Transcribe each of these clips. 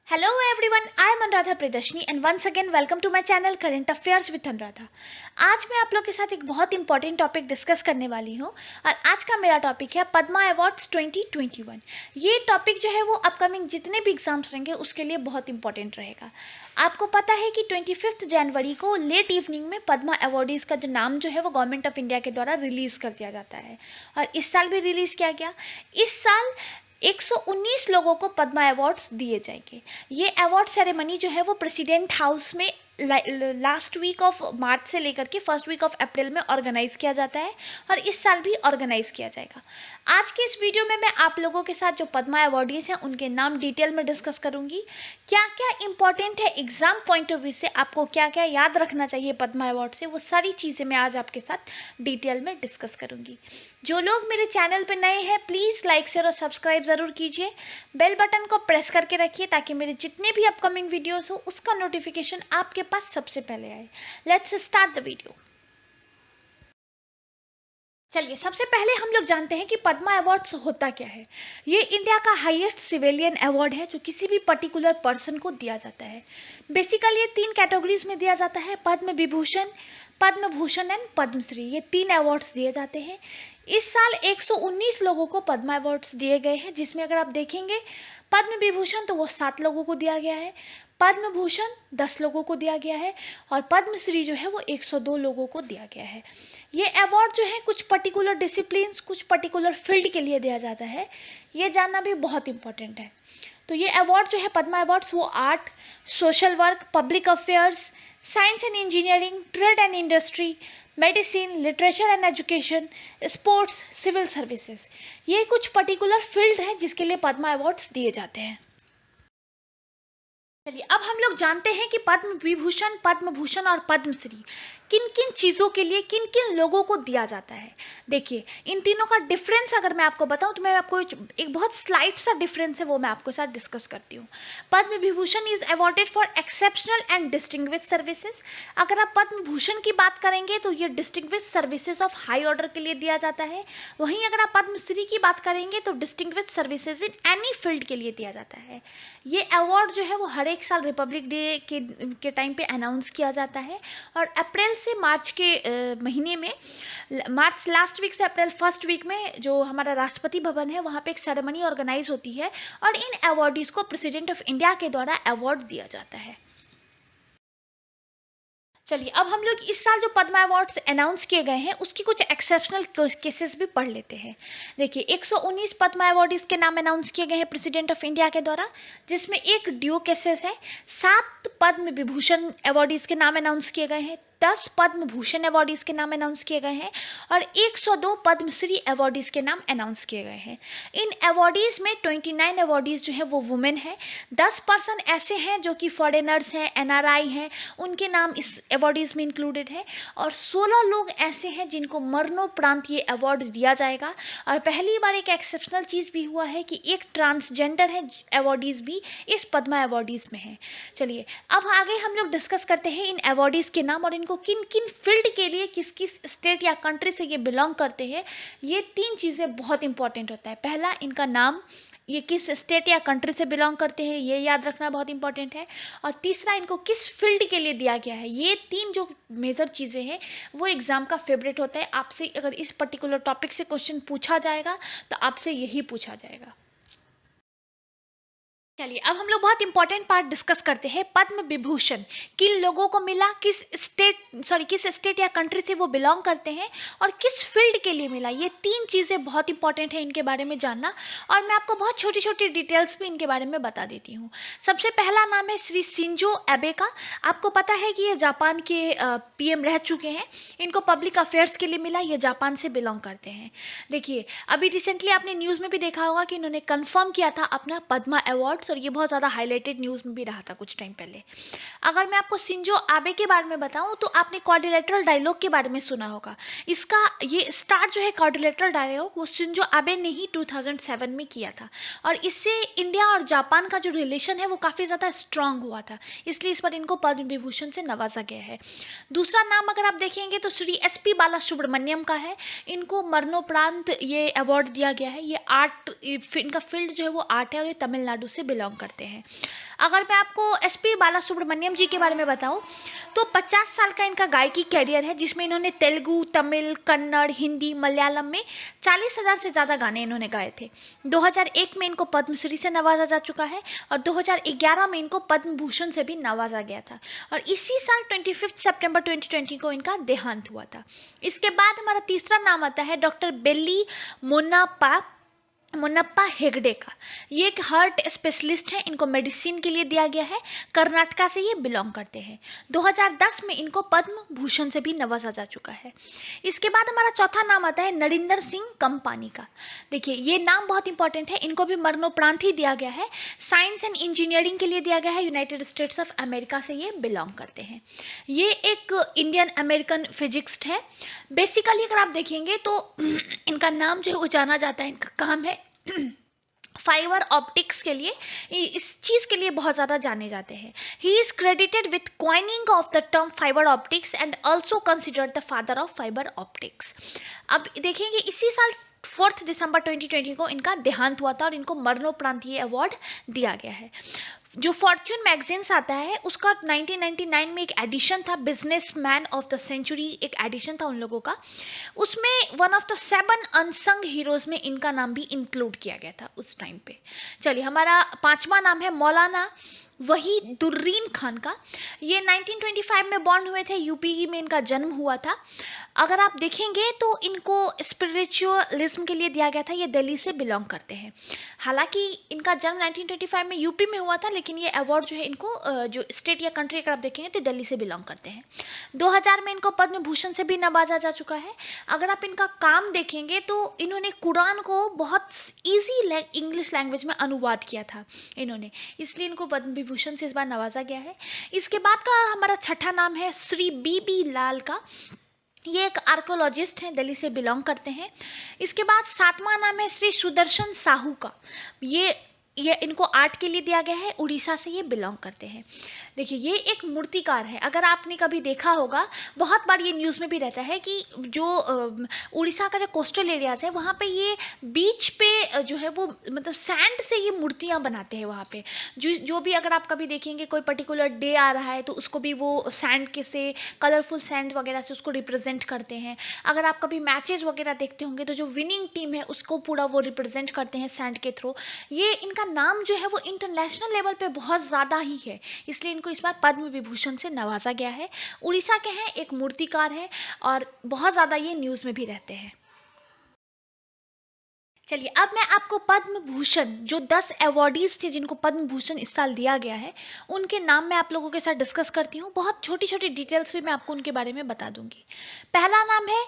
Hello everyone, I am Anuradha Priyadarshini and once again welcome to my channel Current Affairs with Anuradha। आज मैं आप लोग के साथ एक बहुत इंपॉर्टेंट टॉपिक डिस्कस करने वाली हूँ और आज का मेरा टॉपिक है पद्मा अवार्ड्स 2021। ये टॉपिक जो है वो अपकमिंग जितने भी एग्जाम्स रहेंगे उसके लिए बहुत इंपॉर्टेंट रहेगा। आपको पता है कि 25 जनवरी को लेट इवनिंग में पद्मा अवार्डीज़ का जो नाम जो है वो गवर्नमेंट ऑफ इंडिया के द्वारा रिलीज़ कर दिया जाता है और इस साल भी रिलीज़ किया गया। इस साल 119 लोगों को पद्मा अवार्ड्स दिए जाएंगे। ये अवार्ड सेरेमनी जो है वो प्रेसिडेंट हाउस में लास्ट वीक ऑफ मार्च से लेकर के फर्स्ट वीक ऑफ अप्रैल में ऑर्गेनाइज किया जाता है और इस साल भी ऑर्गेनाइज किया जाएगा। आज के इस वीडियो में मैं आप लोगों के साथ जो पद्मा अवार्डीज़ हैं उनके नाम डिटेल में डिस्कस करूंगी। क्या क्या इंपॉर्टेंट है एग्जाम पॉइंट ऑफ व्यू से, आपको क्या क्या याद रखना चाहिए पद्मा अवार्ड से, वो सारी चीज़ें मैं आज आपके साथ डिटेल में डिस्कस करूंगी। जो लोग मेरे चैनल पर नए हैं प्लीज़ लाइक शेयर और सब्सक्राइब ज़रूर कीजिए। बेल बटन को प्रेस करके रखिए ताकि मेरे जितने भी अपकमिंग वीडियोस हो उसका नोटिफिकेशन आपके पास सबसे पहले आए। Let's start the video. चलिए, सबसे पहले हम लोग जानते हैं कि पद्मा अवार्ड्स होता क्या है। ये इंडिया का हाईएस्ट सिविलियन अवार्ड है जो किसी भी पर्टिकुलर पर्सन को दिया जाता है। बेसिकली ये 3 कैटेगरीज में दिया जाता है, पद्म विभूषण, पद्म भूषण एंड पद्मश्री। ये 3 अवार्ड्स दिए जाते हैं। इस साल 119 लोगों को पद्मा अवार्ड्स दिए गए हैं, जिसमें अगर आप देखेंगे पद्म विभूषण तो वो 7 लोगों को दिया गया है, पद्म भूषण 10 लोगों को दिया गया है और पद्मश्री जो है वो 102 लोगों को दिया गया है। ये अवार्ड जो है कुछ पर्टिकुलर डिसिप्लिन्स, कुछ पर्टिकुलर फील्ड के लिए दिया जाता है, ये जानना भी बहुत इंपॉर्टेंट है। तो ये अवार्ड जो है पद्मा अवार्ड्स वो art, social work, public affairs, science and engineering, trade and industry, medicine, literature and education, sports, civil services, ये कुछ पर्टिकुलर फील्ड हैं जिसके लिए पद्मा अवार्ड्स दिए जाते हैं। चलिए, अब हम लोग जानते हैं कि पद्म विभूषण, पद्म भूषण और पद्मश्री किन किन चीज़ों के लिए, किन किन लोगों को दिया जाता है। देखिए, इन तीनों का डिफरेंस अगर मैं आपको बताऊं तो मैं आपको एक बहुत स्लाइट सा डिफरेंस है वो मैं आपको साथ डिस्कस करती हूँ। Padma Vibhushan is awarded for exceptional and distinguish services. अगर आप पद्म भूषण की बात करेंगे तो ये distinguish services of high order के लिए दिया जाता है। वहीं अगर आप पद्मश्री की बात करेंगे तो distinguish services in any field के लिए दिया जाता है। ये अवार्ड जो है वो हर एक साल रिपब्लिक डे के टाइम पे अनाउंस किया जाता है और अप्रैल से मार्च के महीने में, मार्च लास्ट वीक से अप्रैल फर्स्ट वीक में जो हमारा राष्ट्रपति भवन है वहाँ पे एक सेरेमनी ऑर्गेनाइज होती है और इन अवार्डीज को प्रेसिडेंट ऑफ इंडिया के द्वारा अवार्ड दिया जाता है। चलिए, अब हम लोग इस साल जो पद्मा अवार्ड्स अनाउंस किए गए हैं उसकी कुछ एक्सेप्शनल केसेस भी पढ़ लेते हैं। देखिए, 119 पद्मा अवार्डीज के नाम अनाउंस किए गए हैं प्रेसिडेंट ऑफ इंडिया के द्वारा, जिसमें एक ड्यू केसेस है। 7 पद्म विभूषण अवार्डीज के नाम अनाउंस किए गए हैं, 10 पद्म भूषण अवार्डीज के नाम अनाउंस किए गए हैं और 102 पद्मश्री अवार्डीज के नाम अनाउंस किए गए हैं। इन अवार्डीज में 29 अवार्डीज जो है वो वुमेन है, 10 पर्सन ऐसे हैं जो कि फॉरेनर्स हैं, एनआरआई हैं, उनके नाम इस अवार्डीज में इंक्लूडेड है और 16 लोग ऐसे हैं जिनको मरणोपरांत ये अवार्ड दिया जाएगा। और पहली बार एक एक्सेप्शनल चीज़ भी हुआ है कि एक ट्रांसजेंडर है अवार्डीज भी इस पद्मा अवार्डीज में है। चलिए, अब आगे हम लोग डिस्कस करते हैं इन अवार्डीज के नाम और इनको किन किन फील्ड के लिए, किस किस स्टेट या कंट्री से ये बिलोंग करते हैं। ये 3 चीज़ें बहुत इंपॉर्टेंट होता है। पहला, इनका नाम, ये किस स्टेट या कंट्री से बिलोंग करते हैं ये याद रखना बहुत इंपॉर्टेंट है। और तीसरा, इनको किस फील्ड के लिए दिया गया है। ये 3 जो मेजर चीज़ें हैं वो एग्ज़ाम का फेवरेट होता है। आपसे अगर इस पर्टिकुलर टॉपिक से क्वेश्चन पूछा जाएगा तो आपसे यही पूछा जाएगा। चलिए, अब हम लोग बहुत इंपॉर्टेंट पार्ट डिस्कस करते हैं। पद्म विभूषण किन लोगों को मिला, किस स्टेट या कंट्री से वो बिलोंग करते हैं और किस फील्ड के लिए मिला। ये 3 चीज़ें बहुत इंपॉर्टेंट है इनके बारे में जानना और मैं आपको बहुत छोटी छोटी डिटेल्स भी इनके बारे में बता देती हूँ। सबसे पहला नाम है श्री शिंजो एबे का। आपको पता है कि ये जापान के पीएम रह चुके हैं। इनको पब्लिक अफेयर्स के लिए मिला, ये जापान से बिलोंग करते हैं। देखिए, अभी रिसेंटली आपने न्यूज़ में भी देखा होगा कि इन्होंने कन्फर्म किया था अपना पद्मा अवार्ड और ये बहुत ज़्यादा हाईलाइटेड न्यूज़ में भी रहा था कुछ टाइम पहले। अगर मैं आपको शिंजो आबे के बारे में बताऊं तो आपने क्वाड्रिलेटरल डायलॉग के बारे में सुना होगा। इसका ये स्टार्ट जो है क्वाड्रिलेटरल डायलॉग वो शिंजो आबे ने ही 2007 में किया था और इससे इंडिया और जापान का जो रिलेशन है वो काफ़ी ज़्यादा स्ट्रांग हुआ था, इसलिए इस पर इनको पद्म विभूषण से नवाजा गया है। दूसरा नाम अगर आप देखेंगे तो श्री SP बाला सुब्रमण्यम का है। इनको मरणोपरांत ये अवार्ड दिया गया है। ये आर्ट, इनका फील्ड जो है वो आर्ट है और ये तमिलनाडु से बिलोंग करते हैं। अगर मैं आपको एसपी बालासुब्रमण्यम जी के बारे में बताऊं तो 50 साल का इनका गायकी कैरियर है, जिसमें इन्होंने तेलुगु, तमिल, कन्नड़, हिंदी, मलयालम में 40,000 से ज़्यादा गाने इन्होंने गाए थे। 2001 में इनको पद्मश्री से नवाजा जा चुका है और 2011 में इनको पद्म भूषण से भी नवाजा गया था और इसी साल 25 सितंबर 2020 को इनका देहांत हुआ था। इसके बाद हमारा तीसरा नाम आता है डॉक्टर बेल्ली मुन्नप्पा हेगड़े का। ये एक हार्ट स्पेशलिस्ट हैं, इनको मेडिसिन के लिए दिया गया है, कर्नाटका से ये बिलोंग करते हैं। 2010 में इनको पद्म भूषण से भी नवाजा जा चुका है। इसके बाद हमारा चौथा नाम आता है नरिंदर सिंह कंपानी का। देखिए ये नाम बहुत इंपॉर्टेंट है, इनको भी मरणोपरांत ही दिया गया है, साइंस एंड इंजीनियरिंग के लिए दिया गया है, यूनाइटेड स्टेट्स ऑफ अमेरिका से ये बिलोंग करते हैं। ये एक इंडियन अमेरिकन फिजिक्स्ट है। बेसिकली अगर आप देखेंगे तो इनका नाम जो है वो जाना जाता है, इनका काम है फाइबर ऑप्टिक्स के लिए, इस चीज़ के लिए बहुत ज़्यादा जाने जाते हैं। He is credited with coining of the term fibre optics and also considered the father of fibre optics. अब देखेंगे इसी साल 4 दिसंबर 2020 को इनका देहांत हुआ था और इनको मरणोपरांत ये अवार्ड दिया गया है। जो फॉर्च्यून मैगजीन्स आता है उसका 1999 में एक एडिशन था, business man of the century एक एडिशन था उन लोगों का, उसमें one of the 7 unsung heroes में इनका नाम भी इंक्लूड किया गया था उस टाइम पे। चलिए हमारा पांचवा नाम है मौलाना वहीदुर्रीन खान का। ये 1925 में बॉर्न हुए थे, यूपी में इनका जन्म हुआ था। अगर आप देखेंगे तो इनको स्पिरिचुअलिज्म के लिए दिया गया था, ये दिल्ली से बिलोंग करते हैं। हालांकि इनका जन्म 1925 में यूपी में हुआ था, लेकिन ये अवार्ड जो है इनको जो स्टेट या कंट्री अगर आप देखेंगे तो दिल्ली से बिलोंग करते हैं। 2000 में इनको पद्म भूषण से भी नवाजा जा चुका है। अगर आप इनका काम देखेंगे तो इन्होंने कुरान को बहुत ईजी इंग्लिश लैंग्वेज में अनुवाद किया था इन्होंने, इसलिए इनको पद्म विभूषण से इस बार नवाजा गया है। इसके बाद का हमारा छठा नाम है श्री बी लाल का। ये एक आर्कोलॉजिस्ट हैं, दिल्ली से बिलोंग करते हैं। इसके बाद सातवां नाम है श्री सुदर्शन साहू का। ये इनको आर्ट के लिए दिया गया है, उड़ीसा से ये बिलोंग करते हैं। देखिए ये एक मूर्तिकार है, अगर आपने कभी देखा होगा बहुत बार ये न्यूज़ में भी रहता है कि जो उड़ीसा का जो कोस्टल एरियाज़ है वहाँ पे ये बीच पे जो है वो मतलब सैंड से ये मूर्तियाँ बनाते हैं वहाँ पे। जो भी अगर आप कभी देखेंगे कोई पर्टिकुलर डे आ रहा है तो उसको भी वो सैंड के से कलरफुल सैंड वगैरह से उसको रिप्रेजेंट करते हैं। अगर आप कभी मैचेस वगैरह देखते होंगे तो जो विनिंग टीम है उसको पूरा वो रिप्रेजेंट करते हैं सैंड के थ्रू। ये इनका नाम जो है वो इंटरनेशनल लेवल पे बहुत ज़्यादा ही है, इसलिए इनको इस बार पद्म विभूषण से नवाजा गया है। उड़ीसा के हैं, एक मूर्तिकार हैं और बहुत ज़्यादा ये न्यूज़ में भी रहते हैं। चलिए अब मैं आपको पद्म भूषण जो 10 अवॉर्डीज़ थे जिनको पद्म भूषण इस साल दिया गया है उनके नाम मैं आप लोगों के साथ डिस्कस करती हूँ। बहुत छोटी छोटी डिटेल्स भी मैं आपको उनके बारे में बता दूंगी। पहला नाम है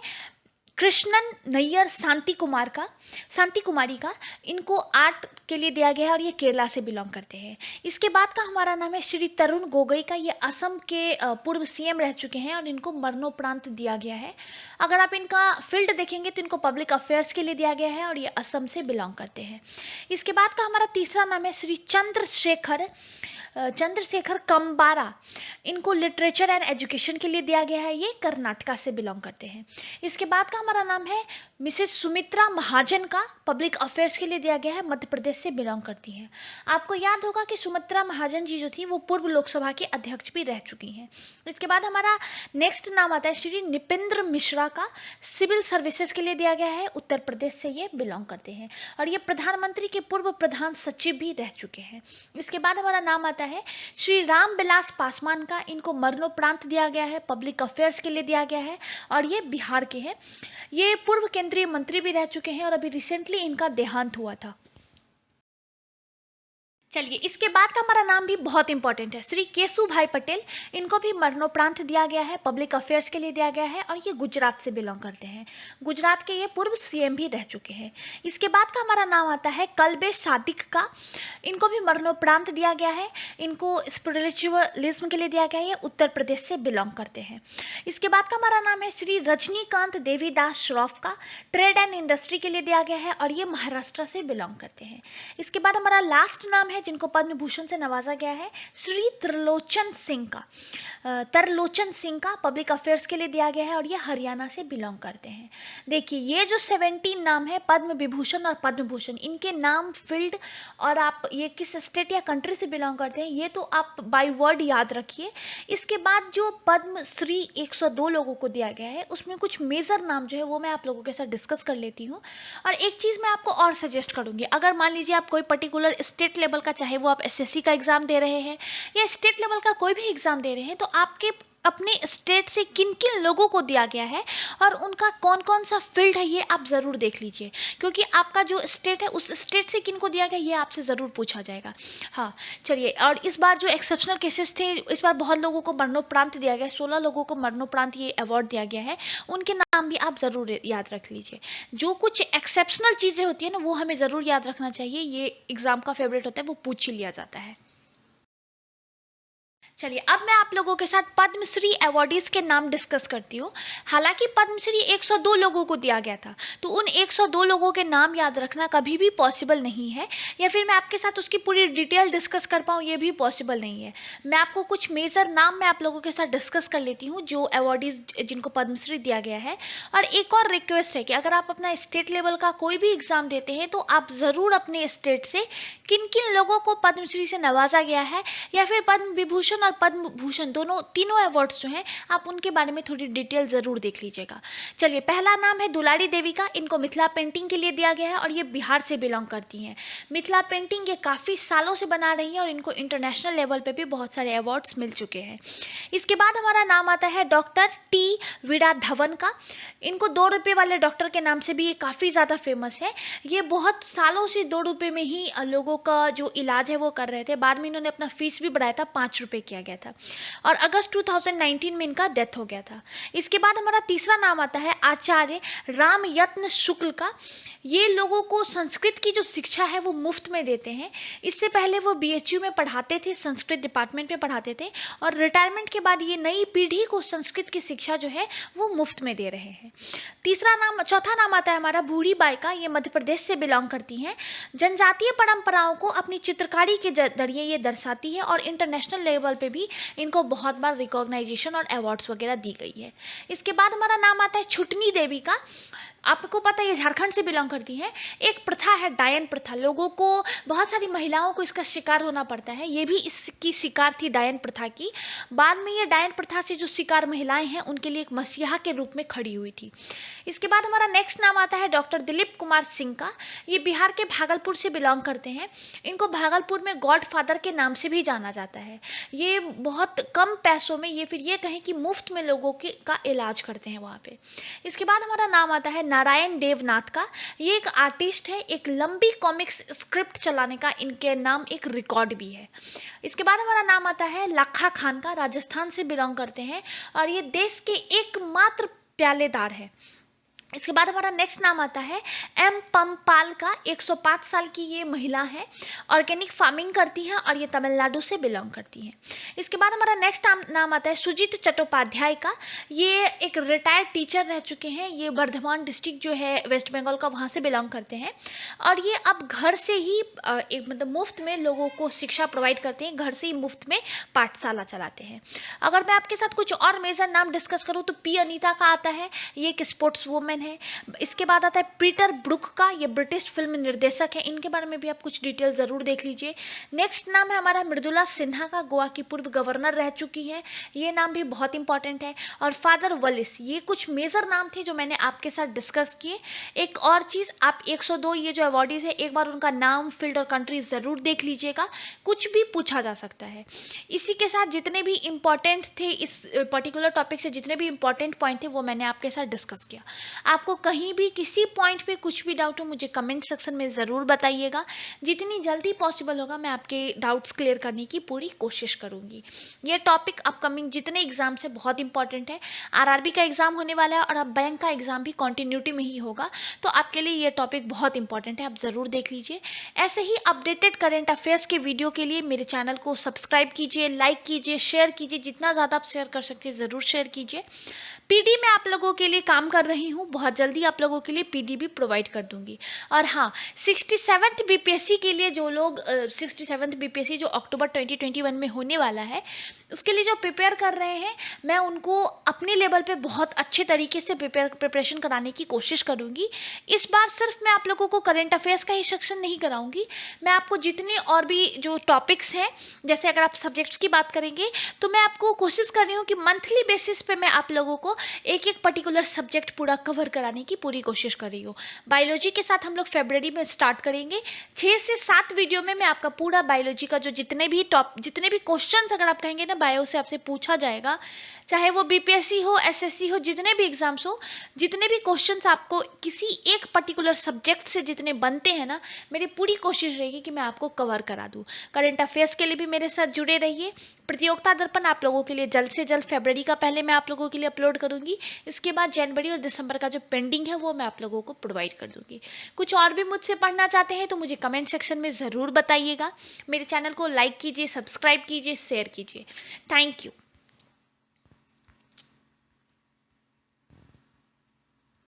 कृष्णन नैयर शांति कुमारी का। इनको आर्ट के लिए दिया गया है और ये केरला से बिलोंग करते हैं। इसके बाद का हमारा नाम है श्री तरुण गोगोई का। ये असम के पूर्व सीएम रह चुके हैं और इनको मरणोपरांत दिया गया है। अगर आप इनका फील्ड देखेंगे तो इनको पब्लिक अफेयर्स के लिए दिया गया है और ये असम से बिलोंग करते हैं। इसके बाद का हमारा तीसरा नाम है श्री चंद्रशेखर कंबारा। इनको लिटरेचर एंड एजुकेशन के लिए दिया गया है, ये कर्नाटका से बिलोंग करते हैं। इसके बाद का हमारा नाम है मिसेज सुमित्रा महाजन का। पब्लिक अफेयर्स के लिए दिया गया है, मध्य प्रदेश से बिलोंग करती हैं। आपको याद होगा कि सुमित्रा महाजन जी जो थी वो पूर्व लोकसभा के अध्यक्ष भी रह चुकी हैं। इसके बाद हमारा नेक्स्ट नाम आता है श्री निपेंद्र मिश्रा का। सिविल सर्विसेज के लिए दिया गया है, उत्तर प्रदेश से ये बिलोंग करते हैं और ये प्रधानमंत्री के पूर्व प्रधान सचिव भी रह चुके हैं। इसके बाद हमारा नाम आता है श्री रामविलास पासवान का। इनको मरणोपरांत दिया गया है, पब्लिक अफेयर्स के लिए दिया गया है और ये बिहार के हैं। ये पूर्व केंद्रीय मंत्री भी रह चुके हैं और अभी रिसेंटली इनका देहांत हुआ था। चलिए इसके बाद का हमारा नाम भी बहुत इंपॉर्टेंट है, श्री केशु भाई पटेल। इनको भी मरणोपरांत दिया गया है, पब्लिक अफेयर्स के लिए दिया गया है और ये गुजरात से बिलोंग करते हैं। गुजरात के ये पूर्व सीएम भी रह चुके हैं। इसके बाद का हमारा नाम आता है कल्बे सादिक का। इनको भी मरणोपरांत दिया गया है। इनको स्पिरिचुअलिज्म के लिए दिया गया है, ये उत्तर प्रदेश से बिलोंग करते हैं। इसके बाद का हमारा नाम है श्री रजनीकांत देवीदास श्रॉफ का, ट्रेड एंड इंडस्ट्री के लिए दिया गया है और ये महाराष्ट्र से बिलोंग करते हैं। इसके बाद हमारा लास्ट नाम है जिनको पद्म भूषण से नवाजा गया है, श्री त्रिलोचन सिंह का। तरलोचन सिंह का पब्लिक अफेयर्स के लिए दिया गया है और ये हरियाणा से बिलोंग करते हैं। देखिए ये जो 17 नाम है पद्म विभूषण और पद्म भूषण, इनके नाम, फील्ड और आप ये किस स्टेट या कंट्री से बिलोंग करते हैं ये तो आप बाय वर्ड याद रखिए। इसके बाद जो पद्म श्री 102 लोगों को दिया गया है उसमें कुछ मेजर नाम जो है वो मैं आप लोगों के साथ डिस्कस कर लेती हूँ। और एक चीज़ मैं आपको और सजेस्ट करूँगी, अगर मान लीजिए आप कोई पर्टिकुलर स्टेट लेवल का, चाहे वो आप SSC का एग्ज़ाम दे रहे हैं या स्टेट लेवल का कोई भी एग्ज़ाम दे रहे हैं, तो आपके अपने स्टेट से किन किन लोगों को दिया गया है और उनका कौन कौन सा फील्ड है ये आप ज़रूर देख लीजिए, क्योंकि आपका जो स्टेट है उस स्टेट से किन को दिया गया ये आपसे ज़रूर पूछा जाएगा। हाँ चलिए, और इस बार जो एक्सेप्शनल केसेस थे, इस बार बहुत लोगों को मरणोपरांत दिया गया, 16 लोगों को मरणोपरांत ये अवार्ड दिया गया है, उनके नाम भी आप ज़रूर याद रख लीजिए। जो कुछ एक्सेप्शनल चीज़ें होती है ना वो हमें ज़रूर याद रखना चाहिए, ये एग्ज़ाम का फेवरेट होता है, वो पूछ ही लिया जाता है। चलिए अब मैं आप लोगों के साथ पद्मश्री अवार्डीज के नाम डिस्कस करती हूँ। हालांकि पद्मश्री 102 लोगों को दिया गया था, तो उन 102 लोगों के नाम याद रखना कभी भी पॉसिबल नहीं है, या फिर मैं आपके साथ उसकी पूरी डिटेल डिस्कस कर पाऊँ ये भी पॉसिबल नहीं है। मैं आपको कुछ मेजर नाम मैं आप लोगों के साथ डिस्कस कर लेती हूँ जो अवार्डीज जिनको पद्मश्री दिया गया है। और एक और रिक्वेस्ट है कि अगर आप अपना स्टेट लेवल का कोई भी एग्ज़ाम देते हैं तो आप ज़रूर अपने स्टेट से किन किन लोगों को पद्मश्री से नवाजा गया है या फिर पद्म विभूषण और पद्म भूषण तीनों अवार्ड्स जो हैं आप उनके बारे में थोड़ी डिटेल ज़रूर देख लीजिएगा। चलिए पहला नाम है दुलारी देवी का, इनको मिथिला पेंटिंग के लिए दिया गया है और ये बिहार से बिलोंग करती हैं। मिथिला पेंटिंग ये काफ़ी सालों से बना रही हैं और इनको इंटरनेशनल लेवल पे भी बहुत सारे अवार्ड्स मिल चुके हैं। इसके बाद हमारा नाम आता है डॉक्टर टी वीरा धवन का, इनको 2 रुपये वाले डॉक्टर के नाम से भी ये काफ़ी ज़्यादा फेमस है। ये बहुत सालों से 2 रुपये में ही लोगों का जो इलाज है वो कर रहे थे, बाद में इन्होंने अपना फीस भी बढ़ाया था, 5 रुपये किया गया था और अगस्त 2019 में इनका डेथ हो गया था। इसके बाद हमारा तीसरा नाम आता है आचार्य रामयत्न शुक्ल का। ये लोगों को संस्कृत की जो शिक्षा है वो मुफ्त में देते हैं। इससे पहले वो BHU में पढ़ाते थे, संस्कृत डिपार्टमेंट में पढ़ाते थे और रिटायरमेंट के बाद ये नई पीढ़ी को संस्कृत की शिक्षा जो है वो मुफ्त में दे रहे हैं। चौथा नाम आता है हमारा भूरी बाई का, ये मध्य प्रदेश से बिलोंग करती हैं। जनजातीय परंपराओं को अपनी चित्रकारी के जरिए ये दर्शाती है और इंटरनेशनल लेवल पे भी इनको बहुत बार रिकॉग्नाइजेशन और अवार्ड्स वगैरह दी गई है। इसके बाद हमारा नाम आता है छुटनी देवी का, आपको पता है ये झारखंड से बिलोंग करती हैं। एक प्रथा है डायन प्रथा, लोगों को, बहुत सारी महिलाओं को इसका शिकार होना पड़ता है, ये भी इसकी शिकार थी डायन प्रथा की। बाद में ये डायन प्रथा से जो शिकार महिलाएं हैं उनके लिए एक मसीहा के रूप में खड़ी हुई थी। इसके बाद हमारा नेक्स्ट नाम आता है डॉक्टर दिलीप कुमार सिंह का, ये बिहार के भागलपुर से बिलोंग करते हैं। इनको भागलपुर में गॉड फादर के नाम से भी जाना जाता है। ये बहुत कम पैसों में, ये फिर ये कहें कि मुफ्त में लोगों का इलाज करते हैं वहाँ पे। इसके बाद हमारा नाम आता है नारायण देवनाथ का, ये एक आर्टिस्ट है, एक लंबी कॉमिक्स स्क्रिप्ट चलाने का इनके नाम एक रिकॉर्ड भी है। इसके बाद हमारा नाम आता है लाखा खान का, राजस्थान से बिलोंग करते हैं और ये देश के एकमात्र प्यालेदार है। इसके बाद हमारा नेक्स्ट नाम आता है M पमपाल का, 105 साल की ये महिला है, ऑर्गेनिक फार्मिंग करती हैं और ये तमिलनाडु से बिलोंग करती हैं। इसके बाद हमारा नेक्स्ट नाम आता है सुजीत चट्टोपाध्याय का, ये एक रिटायर्ड टीचर रह चुके हैं, ये बर्धमान डिस्ट्रिक्ट जो है वेस्ट बंगाल का वहाँ से बिलोंग करते हैं और ये अब घर से ही एक मतलब मुफ्त में लोगों को शिक्षा प्रोवाइड करते हैं, घर से ही मुफ्त में पाठशाला चलाते हैं। अगर मैं आपके साथ कुछ और मेजर नाम डिस्कस करूँ तो P अनीता का आता है, ये एक स्पोर्ट्स वुमेन है। इसके बाद आता है पीटर ब्रुक का, ये ब्रिटिश फिल्म निर्देशक है, इनके बारे में भी आप कुछ डिटेल ज़रूर देख लीजिए। नेक्स्ट नाम है हमारा मृदुला सिन्हा का, गोवा की पूर्व गवर्नर रह चुकी हैं, ये नाम भी बहुत इंपॉर्टेंट है। और फादर वलिस, ये कुछ मेजर नाम थे जो मैंने आपके साथ डिस्कस किए। एक और चीज़, आप 102 ये जो अवार्डीज़ है एक बार उनका नाम, फील्ड और कंट्री ज़रूर देख लीजिएगा, कुछ भी पूछा जा सकता है। इसी के साथ जितने भी इंपॉर्टेंट थे इस पर्टिकुलर टॉपिक से, जितने भी इंपॉर्टेंट पॉइंट थे वो मैंने आपके साथ डिस्कस किया। आपको कहीं भी किसी पॉइंट पे कुछ भी डाउट हो मुझे कमेंट सेक्शन में ज़रूर बताइएगा। जितनी जल्दी पॉसिबल होगा मैं आपके डाउट्स क्लियर करने की पूरी कोशिश करूँगी। ये टॉपिक अपकमिंग जितने एग्जाम से बहुत इंपॉर्टेंट है। आरआरबी का एग्ज़ाम होने वाला है और अब बैंक का एग्ज़ाम भी कॉन्टिन्यूटी में ही होगा, तो आपके लिए ये टॉपिक बहुत इंपॉर्टेंट है, आप ज़रूर देख लीजिए। ऐसे ही अपडेटेड करंट अफेयर्स के वीडियो के लिए मेरे चैनल को सब्सक्राइब कीजिए, लाइक कीजिए, शेयर कीजिए, जितना ज़्यादा आप शेयर कर सकते हैं ज़रूर शेयर कीजिए। पीडी में आप लोगों के लिए काम कर रही हूँ, बहुत जल्दी आप लोगों के लिए पीडी भी प्रोवाइड कर दूंगी। और हाँ, 67th बीपीएससी के लिए जो लोग 67th बीपीएससी जो अक्टूबर 2021 में होने वाला है, उसके लिए जो प्रिपेयर कर रहे हैं, मैं उनको अपने लेवल पे बहुत अच्छे तरीके से प्रिपरेशन कराने की कोशिश करूँगी। इस बार सिर्फ मैं आप लोगों को करंट अफेयर्स का ही सेक्शन नहीं कराऊंगी, मैं आपको जितने और भी जो टॉपिक्स हैं, जैसे अगर आप सब्जेक्ट्स की बात करेंगे तो मैं आपको कोशिश कर रही हूँ कि मंथली बेसिस पे मैं आप लोगों को एक एक पर्टिकुलर सब्जेक्ट पूरा कवर कराने की पूरी कोशिश कर रही हूँ। बायोलॉजी के साथ हम लोग फरवरी में स्टार्ट करेंगे। 6 से 7 वीडियो में मैं आपका पूरा बायोलॉजी का जो जितने भी क्वेश्चंस अगर आप कहेंगे ना बायो से आपसे पूछा जाएगा, चाहे वो बीपीएससी हो, एसएससी हो, जितने भी एग्जाम्स हो, जितने भी क्वेश्चंस आपको किसी एक पर्टिकुलर सब्जेक्ट से जितने बनते हैं ना, मेरी पूरी कोशिश रहेगी कि मैं आपको कवर करा दूँ। करंट अफेयर्स के लिए भी मेरे साथ जुड़े रहिए। प्रतियोगिता दर्पण आप लोगों के लिए जल्द से जल्द फरवरी का पहले मैं आप लोगों के लिए अपलोड करूँगी। इसके बाद जनवरी और दिसंबर का जो पेंडिंग है वो मैं आप लोगों को प्रोवाइड कर दूँगी। कुछ और भी मुझसे पढ़ना चाहते हैं तो मुझे कमेंट सेक्शन में ज़रूर बताइएगा। मेरे चैनल को लाइक कीजिए, सब्सक्राइब कीजिए, शेयर कीजिए। Thank you.